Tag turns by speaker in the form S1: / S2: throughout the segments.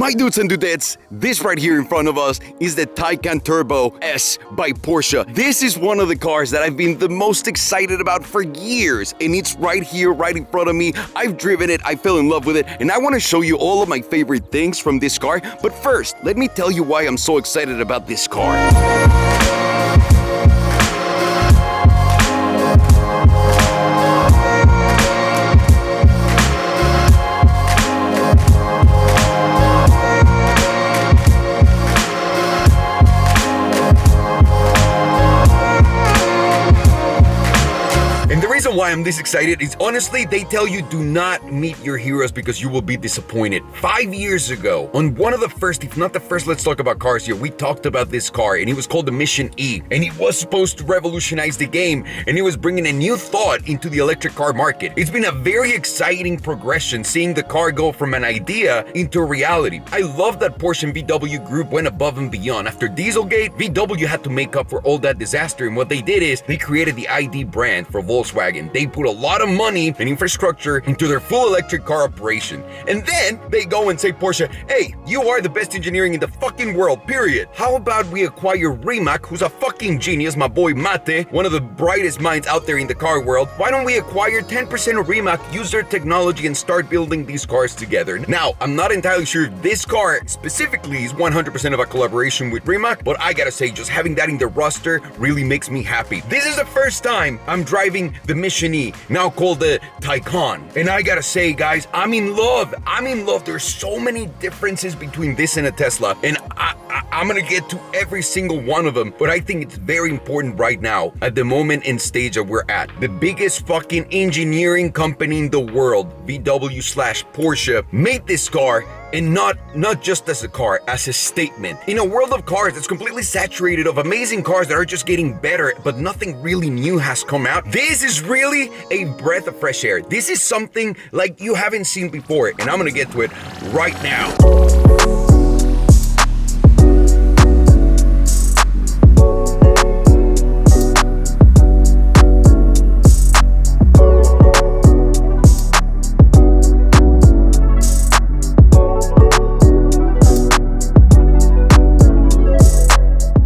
S1: My dudes and dudettes, this right here in front of us is the Taycan Turbo S by Porsche. This is one of the cars that I've been the most excited about for years, and it's right here, right in front of me. I've driven it, I fell in love with it, and I want to show you all of my favorite things from this car. But first, let me tell you why I'm so excited about this car. Why I'm this excited is honestly, they tell you do not meet your heroes because you will be disappointed. 5 years ago, on one of the first, if not the first, let's talk about cars here, we talked about this car and it was called the Mission E, and it was supposed to revolutionize the game, and it was bringing a new thought into the electric car market. It's been a very exciting progression seeing the car go from an idea into a reality. I love that Porsche and VW group went above and beyond. After Dieselgate, VW had to make up for all that disaster, and what they did is they created the ID brand for Volkswagen. They put a lot of money and infrastructure into their full electric car operation. And then they go and say, Porsche, hey, you are the best engineering in the fucking world, period. How about we acquire Rimac, who's a fucking genius, my boy Mate, one of the brightest minds out there in the car world. Why don't we acquire 10% of Rimac, use their technology, and start building these cars together? Now, I'm not entirely sure if this car specifically is 100% of a collaboration with Rimac, but I gotta say, just having that in the roster really makes me happy. This is the first time I'm driving the Mission E, now called the Taycan. And I gotta say, guys, I'm in love. There's so many differences between this and a Tesla, and I'm gonna get to every single one of them, but I think it's very important right now, at the moment and stage that we're at. The biggest fucking engineering company in the world, VW/Porsche, made this car, and not just as a car, as a statement. In a world of cars that's completely saturated of amazing cars that are just getting better, but nothing really new has come out, this is really a breath of fresh air. This is something like you haven't seen before, and I'm gonna get to it right now.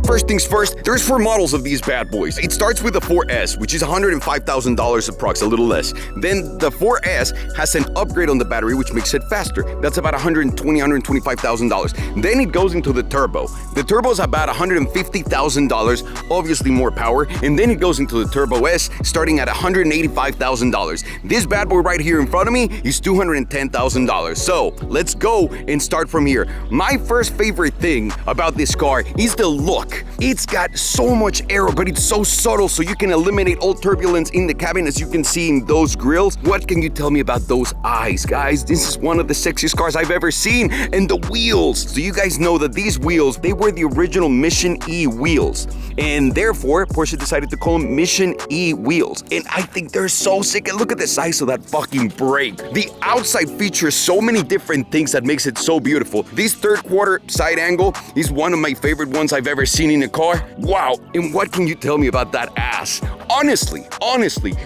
S1: First things first, there's 4 models of these bad boys. It starts with the 4S, which is $105,000 approx, a little less. Then the 4S has an upgrade on the battery, which makes it faster. That's about $125,000. Then it goes into the Turbo. The Turbo is about $150,000, obviously more power. And then it goes into the Turbo S, starting at $185,000. This bad boy right here in front of me is $210,000. So let's go and start from here. My first favorite thing about this car is the look. It's got so much aero, but it's so subtle, so you can eliminate all turbulence in the cabin, as you can see in those grills. What can you tell me about those eyes, guys? This is one of the sexiest cars I've ever seen. And the wheels. So you guys know that these wheels, they were the original Mission E wheels. And therefore, Porsche decided to call them Mission E wheels. And I think they're so sick. And look at the size of that fucking brake. The outside features so many different things that makes it so beautiful. This 3rd quarter side angle is one of my favorite ones I've ever seen in a car. Wow. And what can you tell me about that ass? Honestly,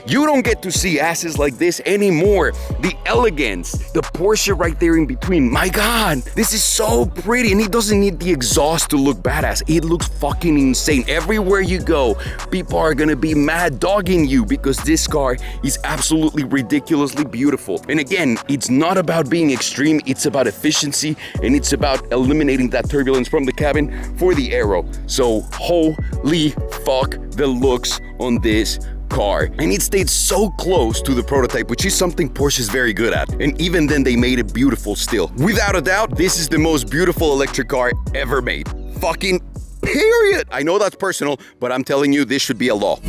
S1: you don't get to see asses like this anymore. The elegance, the Porsche right there in between. My God, this is so pretty, and it doesn't need the exhaust to look badass. It looks fucking insane. Everywhere you go, people are gonna be mad dogging you because this car is absolutely ridiculously beautiful. And again, it's not about being extreme, it's about efficiency, and it's about eliminating that turbulence from the cabin for the aero. So holy fuck, the looks on this car. And it stayed so close to the prototype, which is something Porsche is very good at. And even then, they made it beautiful still. Without a doubt, this is the most beautiful electric car ever made. Fucking period. I know that's personal, but I'm telling you, this should be a law.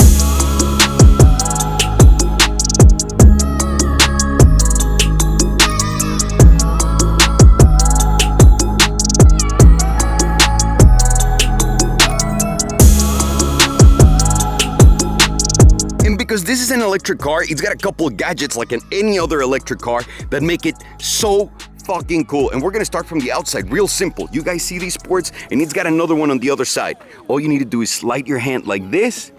S1: Because this is an electric car, it's got a couple of gadgets like any other electric car that make it so fucking cool. And we're gonna start from the outside, real simple. You guys see these ports? And it's got another one on the other side. All you need to do is slide your hand like this,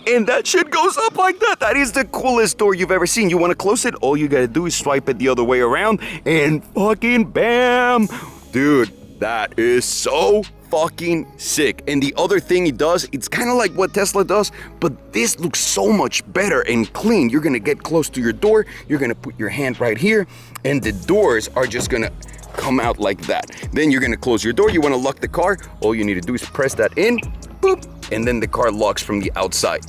S1: And that shit goes up like that. That is the coolest door you've ever seen. You want to close it? All you gotta do is swipe it the other way around and fucking bam. Dude, that is so fucking sick. And the other thing it does, it's kind of like what Tesla does, but this looks so much better and clean. You're gonna get close to your door, you're gonna put your hand right here, and the doors are just gonna come out like that. Then you're gonna close your door. You wanna lock the car, all you need to do is press that in, boop, and then the car locks from the outside.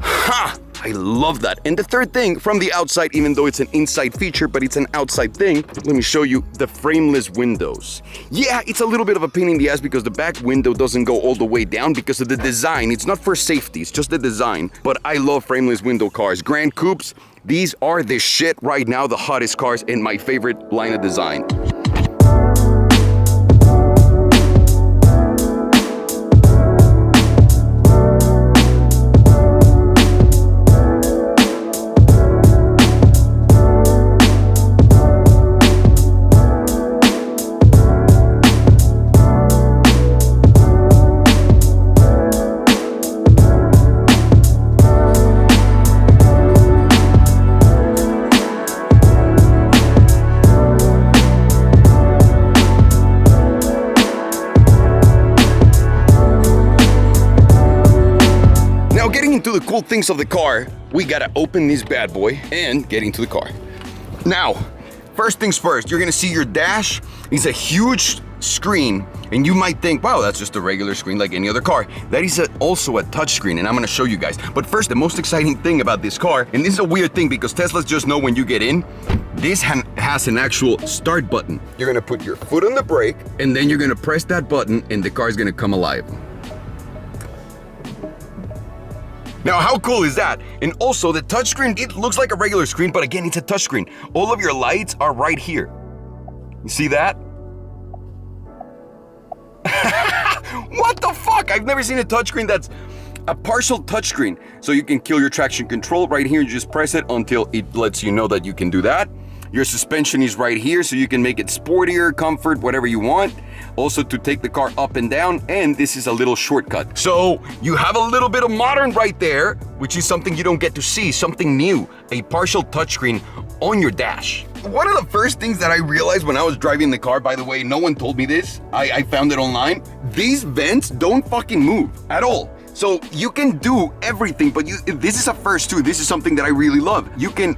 S1: Ha! I love that. And the third thing from the outside, even though it's an inside feature, but it's an outside thing, let me show you the frameless windows. Yeah, it's a little bit of a pain in the ass because the back window doesn't go all the way down because of the design. It's not for safety, it's just the design. But I love frameless window cars. Grand Coupes, these are the shit right now, the hottest cars in my favorite line of design. Into the cool things of the car, we gotta open this bad boy and get into the car. Now, first things first, you're gonna see your dash is a huge screen, and you might think, wow, that's just a regular screen like any other car. That is also a touch screen, and I'm gonna show you guys. But first, the most exciting thing about this car, and this is a weird thing because Teslas just know when you get in, this has an actual start button. You're gonna put your foot on the brake, and then you're gonna press that button, and the car's gonna come alive. Now, how cool is that? And also, the touchscreen, it looks like a regular screen, but again, it's a touchscreen. All of your lights are right here. You see that? What the fuck? I've never seen a touchscreen that's a partial touchscreen. So you can kill your traction control right here. You just press it until it lets you know that you can do that. Your suspension is right here, so you can make it sportier, comfort, whatever you want. Also to take the car up and down, and this is a little shortcut. So you have a little bit of modern right there, which is something you don't get to see, something new, a partial touchscreen on your dash. One of the first things that I realized when I was driving the car, by the way, no one told me this, I found it online, these vents don't fucking move at all. So you can do everything, but this is a first too. This is something that I really love. You can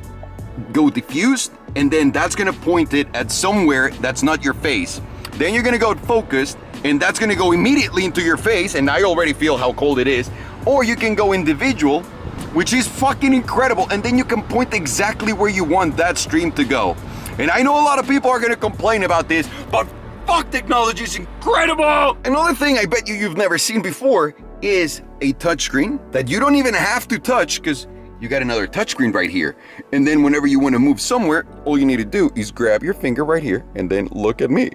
S1: go diffused, and then that's gonna point it at somewhere that's not your face. Then you're gonna go focused, and that's gonna go immediately into your face, and I already feel how cold it is. Or you can go individual, which is fucking incredible, and then you can point exactly where you want that stream to go. And I know a lot of people are gonna complain about this, but fuck, technology is incredible! Another thing I bet you've never seen before is a touchscreen that you don't even have to touch because you got another touchscreen right here. And then whenever you want to move somewhere, all you need to do is grab your finger right here and then look at me.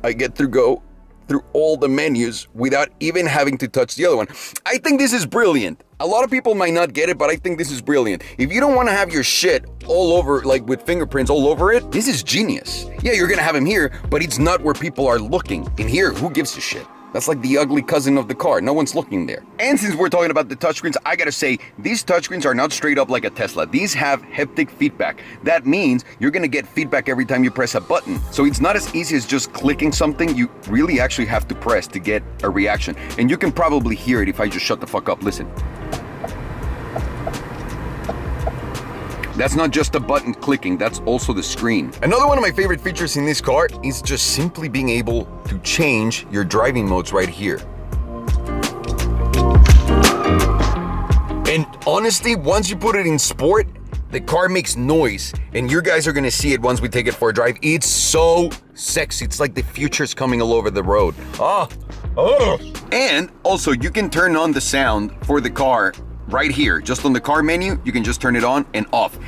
S1: I get to go through all the menus without even having to touch the other one. I think this is brilliant. A lot of people might not get it, but I think this is brilliant. If you don't want to have your shit all over, like with fingerprints all over it, this is genius. Yeah, you're gonna have them here, but it's not where people are looking. In here, who gives a shit? That's like the ugly cousin of the car. No one's looking there. And since we're talking about the touchscreens, I gotta say, these touchscreens are not straight up like a Tesla. These have haptic feedback. That means you're gonna get feedback every time you press a button. So it's not as easy as just clicking something. You really actually have to press to get a reaction. And you can probably hear it if I just shut the fuck up. Listen. That's not just a button clicking, that's also the screen. Another one of my favorite features in this car is just simply being able to change your driving modes right here. And honestly, once you put it in sport, the car makes noise, and you guys are gonna see it once we take it for a drive. It's so sexy. It's like the future's coming all over the road. And also, you can turn on the sound for the car right here, just on the car menu. You can just turn it on and off.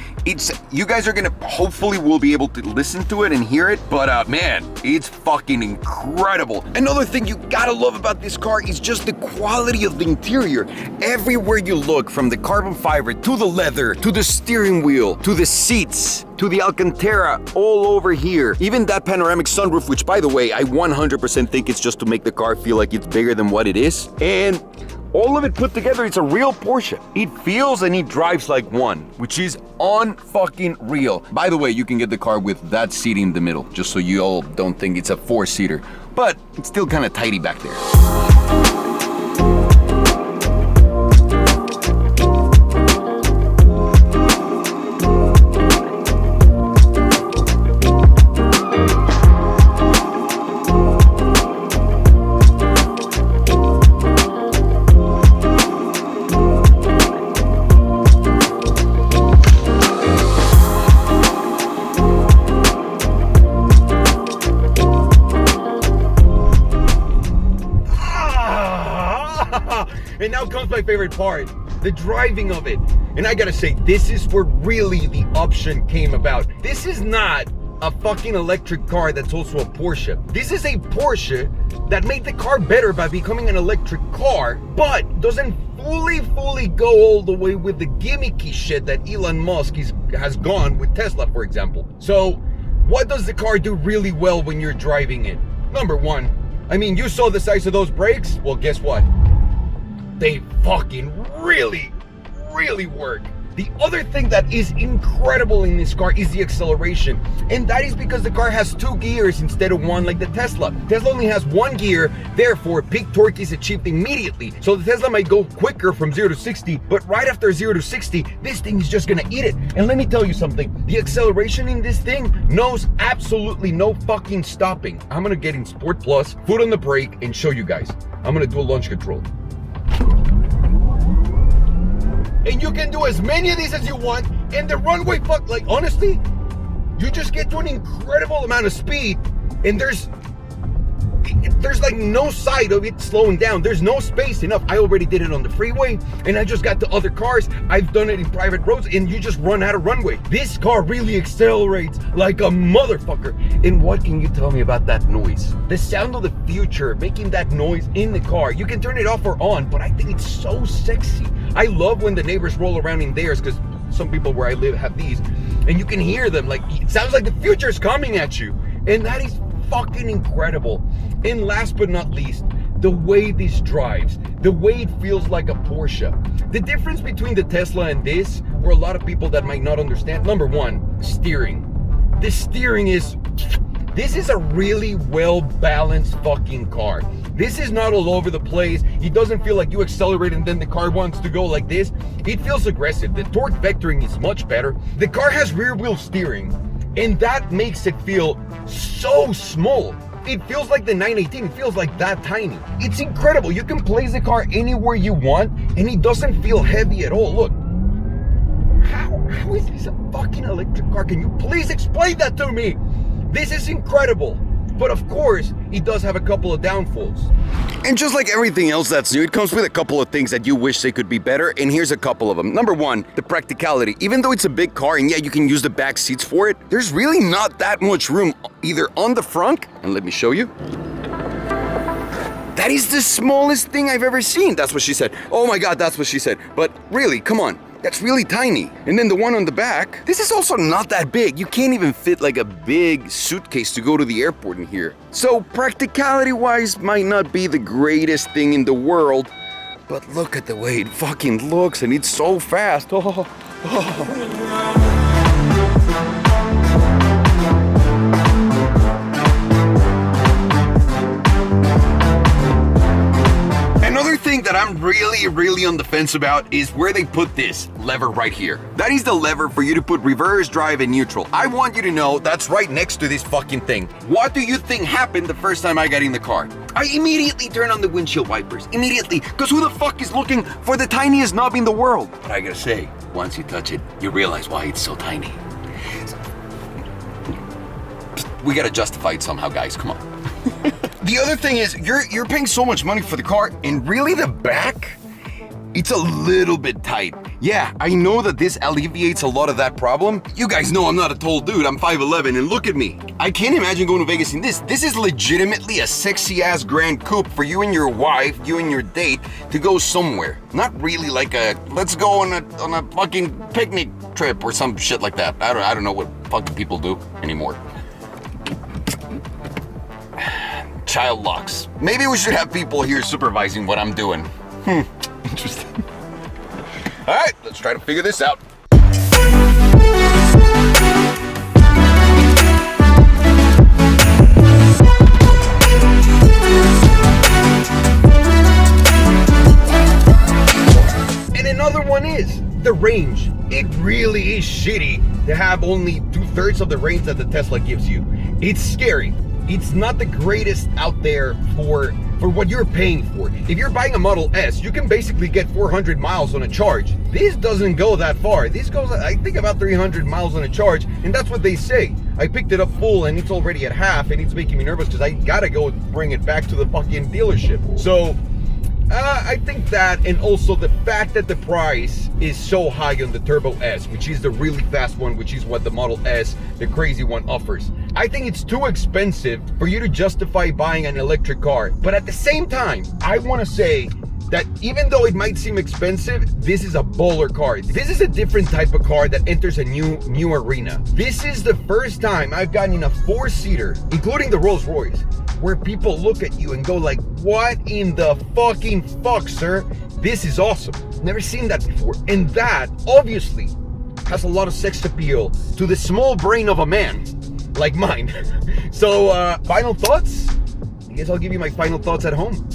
S1: You guys are gonna hopefully will be able to listen to it and hear it, but man, it's fucking incredible. Another thing you gotta love about this car is just the quality of the interior. Everywhere you look, from the carbon fiber to the leather to the steering wheel to the seats to the Alcantara, all over here. Even that panoramic sunroof, which by the way, I 100% think it's just to make the car feel like it's bigger than what it is. And All of it put together, it's a real Porsche. It feels and it drives like one, which is unfucking real. By the way, you can get the car with that seat in the middle, just so you all don't think it's a 4-seater. But it's still kind of tidy back there.
S2: And now comes my favorite part, the driving of it. And I gotta say, this is where really the option came about. This is not a fucking electric car that's also a Porsche. This is a Porsche that made the car better by becoming an electric car, but doesn't fully go all the way with the gimmicky shit that Elon Musk has gone with Tesla, for example. So what does the car do really well when you're driving it? Number one, I mean, you saw the size of those brakes? Well, guess what? They fucking really work. The other thing that is incredible in this car is the acceleration. And that is because the car has 2 gears instead of 1 like the Tesla. Tesla only has 1 gear, therefore peak torque is achieved immediately. So the Tesla might go quicker from 0 to 60, but right after 0 to 60, this thing is just gonna eat it. And let me tell you something, the acceleration in this thing knows absolutely no fucking stopping. I'm gonna get in Sport Plus, foot on the brake, and show you guys. I'm gonna do a launch control. And you can do as many of these as you want, and the runway, like honestly, you just get to an incredible amount of speed, and there's like no sight of it slowing down. There's no space enough. I already did it on the freeway, and I just got to other cars. I've done it in private roads, and you just run out of runway. This car really accelerates like a motherfucker. And what can you tell me about that noise? The sound of the future, making that noise in the car. You can turn it off or on, but I think it's so sexy. I love when the neighbors roll around in theirs, because some people where I live have these, and you can hear them. Like, it sounds like the future is coming at you, and that is fucking incredible. And last but not least, the way this drives, the way it feels like a Porsche. The difference between the Tesla and this, for a lot of people that might not understand, number one, steering. The steering is, this is a really well-balanced fucking car. This is not all over the place. It doesn't feel like you accelerate and then the car wants to go like this. It feels aggressive. The torque vectoring is much better. The car has rear wheel steering, and that makes it feel so small. It feels like the 918, it feels like that tiny. It's incredible. You can place the car anywhere you want, and it doesn't feel heavy at all. Look, how is this a fucking electric car? Can you please explain that to me? This is incredible. But of course, it does have a couple of downfalls.
S1: And just like everything else that's new, it comes with a couple of things that you wish they could be better, and here's a couple of them. Number one, the practicality. Even though it's a big car, and yeah, you can use the back seats for it, there's really not that much room either on the front, and let me show you. That is the smallest thing I've ever seen. That's what she said. Oh my God, that's what she said. But really, come on. That's really tiny. And then the one on the back, this is also not that big. You can't even fit like a big suitcase to go to the airport in here. So practicality-wise might not be the greatest thing in the world, but look at the way it fucking looks, and it's so fast. Oh. Another thing that I'm really on the fence about is where they put this lever right here. That is the lever for you to put reverse, drive, and neutral. I want you to know that's right next to this fucking thing. What do you think happened the first time I got in the car? I immediately turned on the windshield wipers. Immediately. Because who the fuck is looking for the tiniest knob in the world? But I gotta say, once you touch it, you realize why it's so tiny. We gotta justify it somehow, guys. Come on. The other thing is, you're paying so much money for the car, and really the back, it's a little bit tight. Yeah, I know that this alleviates a lot of that problem. You guys know I'm not a tall dude, I'm 5'11", and look at me. I can't imagine going to Vegas in this. This is legitimately a sexy-ass Grand Coupe for you and your wife, you and your date, to go somewhere. Not really like a, let's go on a fucking picnic trip or some shit like that. I don't know what fucking people do anymore. Child locks. Maybe we should have people here supervising what I'm doing. Interesting. All right, let's try to figure this out.
S2: And another one is the range. It really is shitty to have only 2/3 of the range that the Tesla gives you. It's scary. It's not the greatest out there for what you're paying for. If you're buying a Model S, you can basically get 400 miles on a charge. This doesn't go that far. This goes, I think, about 300 miles on a charge, and that's what they say. I picked it up full and it's already at half, and it's making me nervous because I gotta go bring it back to the fucking dealership. So I think that, and also the fact that the price is so high on the Turbo S, which is the really fast one, which is what the Model S, the crazy one, offers. I think it's too expensive for you to justify buying an electric car. But at the same time, I want to say that even though it might seem expensive, this is a baller car. This is a different type of car that enters a new arena. This is the first time I've gotten in a 4-seater, including the Rolls Royce, where people look at you and go like, what in the fucking fuck, sir? This is awesome. Never seen that before. And that obviously has a lot of sex appeal to the small brain of a man like mine. So final thoughts? I guess I'll give you my final thoughts at home.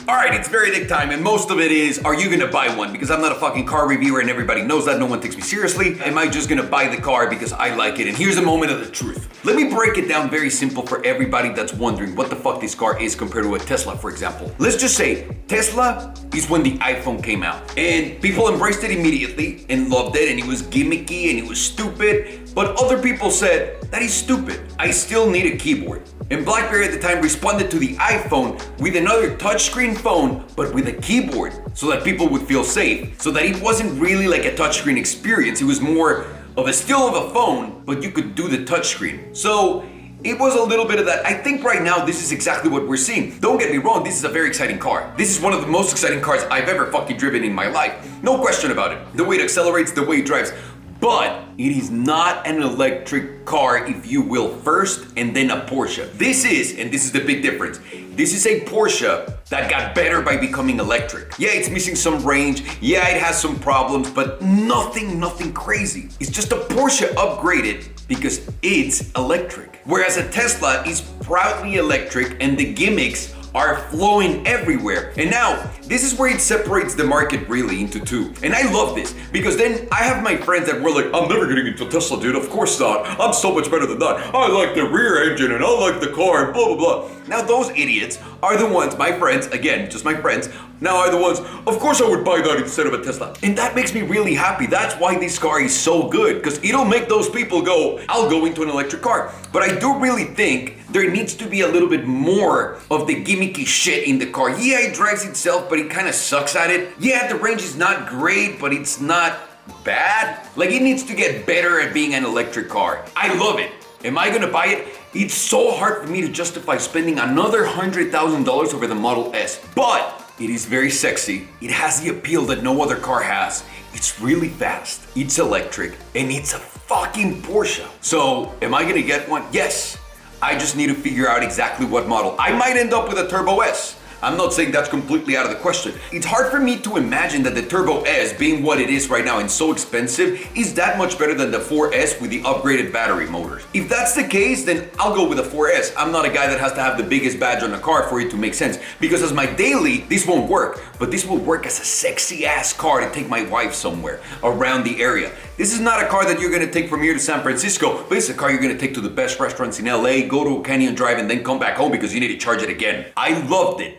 S1: All right, it's verdict time, and most of it is, are you gonna buy one? Because I'm not a fucking car reviewer and everybody knows that, no one takes me seriously. Am I just gonna buy the car because I like it? And here's a moment of the truth. Let me break it down very simple for everybody that's wondering what the fuck this car is compared to a Tesla, for example. Let's just say, Tesla is when the iPhone came out. And people embraced it immediately and loved it, and it was gimmicky and it was stupid. But other people said, that is stupid. I still need a keyboard. And BlackBerry at the time responded to the iPhone with another touchscreen phone, but with a keyboard, so that people would feel safe. So that it wasn't really like a touchscreen experience. It was more of a still of a phone, but you could do the touchscreen. So it was a little bit of that. I think right now this is exactly what we're seeing. Don't get me wrong, this is a very exciting car. This is one of the most exciting cars I've ever fucking driven in my life. No question about it. The way it accelerates, the way it drives. But it is not an electric car, if you will, first and then a Porsche. This is, and this is the big difference, this is a Porsche that got better by becoming electric. Yeah, it's missing some range. Yeah, it has some problems, but nothing crazy. It's just a Porsche upgraded because it's electric. Whereas a Tesla is proudly electric and the gimmicks are flowing everywhere. And now, this is where it separates the market really into two. And I love this, because then I have my friends that were like, I'm never getting into Tesla, dude, of course not. I'm so much better than that. I like the rear engine and I like the car and blah, blah, blah. Now those idiots are the ones, my friends, again, just my friends, now are the ones, of course I would buy that instead of a Tesla. And that makes me really happy. That's why this car is so good, because it'll make those people go, I'll go into an electric car. But I do really think there needs to be a little bit more of the gimmicky shit in the car. Yeah, it drives itself, but it kind of sucks at it. Yeah, the range is not great, but it's not bad. Like, it needs to get better at being an electric car. I love it. Am I gonna buy it? It's so hard for me to justify spending another $100,000 over the Model S, but it is very sexy. It has the appeal that no other car has. It's really fast, it's electric, and it's a fucking Porsche. So, am I gonna get one? Yes. I just need to figure out exactly what model. I might end up with a Turbo S. I'm not saying that's completely out of the question. It's hard for me to imagine that the Turbo S, being what it is right now and so expensive, is that much better than the 4S with the upgraded battery motors. If that's the case, then I'll go with the 4S. I'm not a guy that has to have the biggest badge on a car for it to make sense, because as my daily, this won't work, but this will work as a sexy ass car to take my wife somewhere around the area. This is not a car that you're gonna take from here to San Francisco, but it's a car you're gonna take to the best restaurants in LA, go to Canyon Drive, and then come back home because you need to charge it again. I loved it.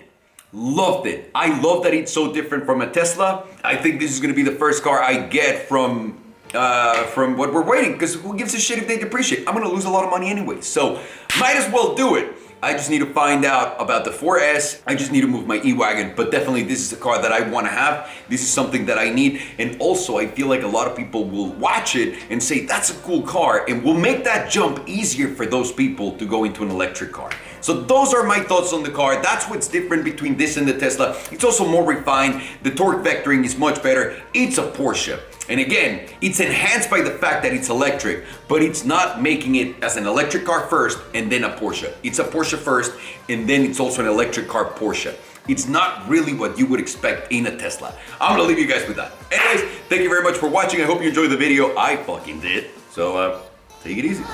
S1: Loved it. I love that it's so different from a Tesla. I think this is gonna be the first car I get from what we're waiting, because who gives a shit if they depreciate? I'm gonna lose a lot of money anyway, so might as well do it. I just need to find out about the 4S. I just need to move my E-Wagon, but definitely this is a car that I want to have. This is something that I need, and also I feel like a lot of people will watch it and say, that's a cool car, and will make that jump easier for those people to go into an electric car. So those are my thoughts on the car. That's what's different between this and the Tesla. It's also more refined. The torque vectoring is much better. It's a Porsche. And again, it's enhanced by the fact that it's electric, but it's not making it as an electric car first and then a Porsche. It's a Porsche first, and then it's also an electric car Porsche. it's not really what you would expect in a Tesla. I'm gonna leave you guys with that. Anyways, thank you very much for watching. I hope you enjoyed the video. I fucking did. So, take it easy.